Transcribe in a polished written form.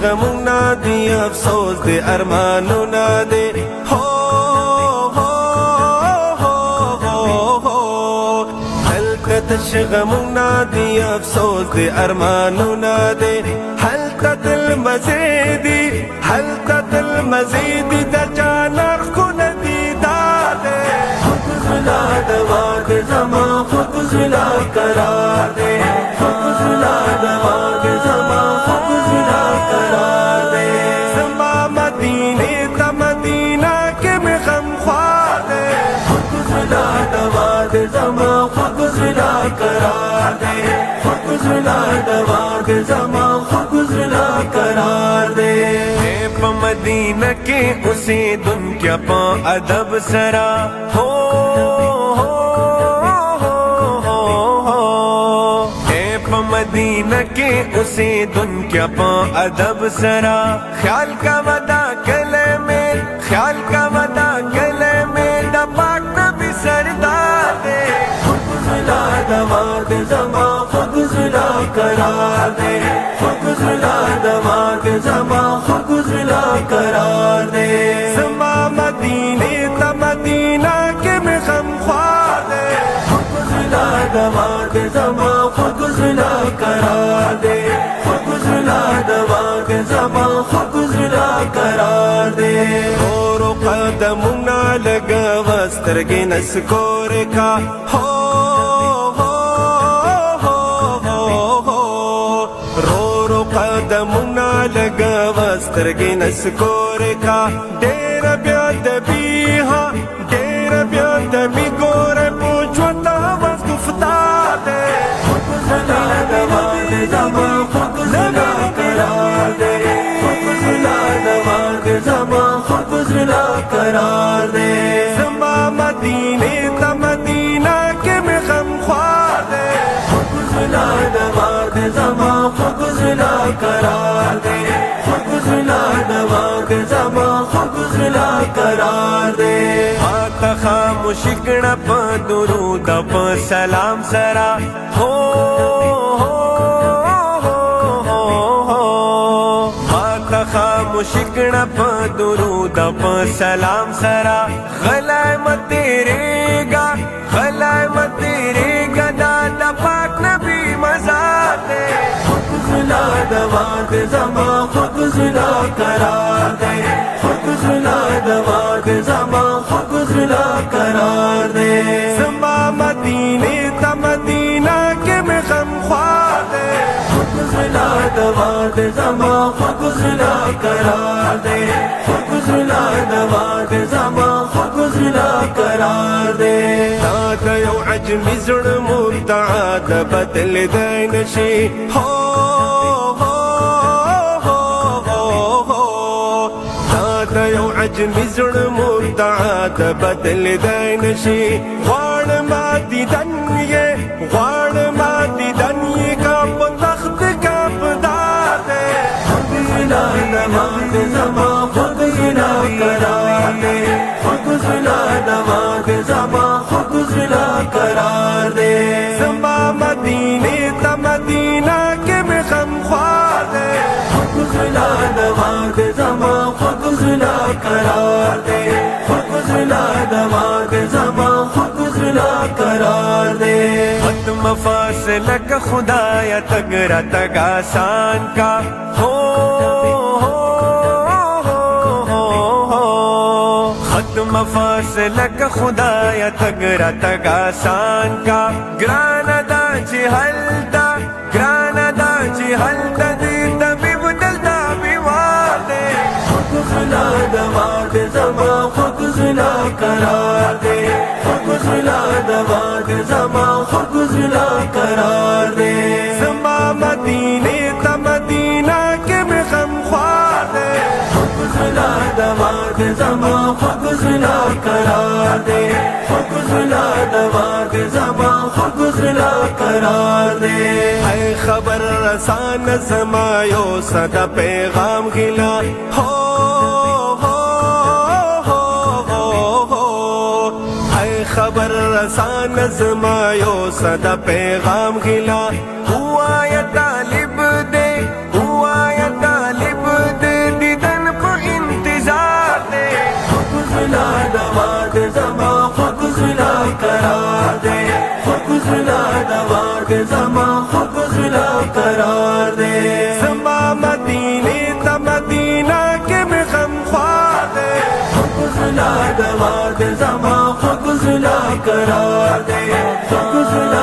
गमुना दी अफसोस दे अरमानुना दे हो हलकतश गमुना दी अफसोस दे अरमानुना दे हलकतल मज़ीदी हलकतल मज़ीदी दचानक कुनदी दादे खुदला दवा के जमा खुदला करा दे खुदला दवा के जमा खुदला करा दे समा मदीने ता मदीना के में गम ख्वादे खुदला दवा के जमा खुदला करा दे खुदला दवा के जमा खुदला करा दे मदीना के उसे दुनिया पा अदब सरा हो मदीना के उसे दुनिया पा अदब सरा ख्याल का वदा गले में ख्याल का वदा गले में दबाक नबी सरदार दे खुदला दवा के जमा खुदला करा दे खुदला दवा के जमा खुदला करा दे समा मदीने ता मदीना के में गम ख्वादे खुदला दवा के जमा खुदला करा दे खुदला दवा के जमा खुदला करा दे और कदमुना लगा वस्त्र के नस्कोर का हो रो कदमुना लगा वस्त्र के नस्कोर का डेर ब्याद भी हाँ डेर ब्याद भी गोरे पूछता बस गुफ्ता दे खुदला दवा के जमा खुदला करा दे खुदला दवा के जमा खुदला करा दे समा मदीने ता मदीना के में गम ख्वादे खुदला दवा के जमा खुदला करा दे खुदला दवा के जमा खुदला करा दे आता खामुशिकड़ा प दुरूद प सलाम सरा हो आता खामुशिकड़ा प दुरूद प सलाम सरा गलाए मत तेरेगा गलाए मत तेरेगा दादा पाक नबी मजा दे खुदला दवा के जमा खुदला करा दे खुदला दवा के जमा खुदला करा दे समा मदीने ता मदीना के में गम ख्वादे खुदला दवा के जमा खुदला करा दे खुदला दवा के जमा खुदला करा दे दादा यो अजमी जुड़ मुर्ताद बदल देन शी हो अजमी जुड़ मुर्ताद बदल देन शी वाण माती दन्ये वाण माती दन्ये का तख्त का पदादे खुदला दवा के जमा खुदला करा दे खुदला दवा के जमा खुदला करा दे समा मदीने ता मदीना के में गम ख्वादे खुदला दवा के जमा खुदला करा दे खुदला दवा के जमा खुदला करा दे खत्म फासला का खुदाया तगरा तग आसान का हो खत्म फासला का खुदाया तगरा तग आसान का ग्रानदा जिहलता ग्रानदा जिहलता दी तबीब दलता विवादे खुदला दवा के जमा खुदला करा दे खुदला दवा के जमा खुदला करा दे समा मदीने ता मदीना के में गम ख्वादे खुदला दवा के जमा खुदला करा दे खुदला दवा के जमा खुदला करा दे है खबर रसान समायो सदा पैगाम गिला हो खबर रसान जमायो सदा पैगाम गिला हुआ या तालिब दे हुआ या तालिब दे जमा खुद खिला करार दे समा मदीने ता मदीना के में गम ख्वार दे खुद खिला दवा दे जमा खुद खिला करार दे खुद खिला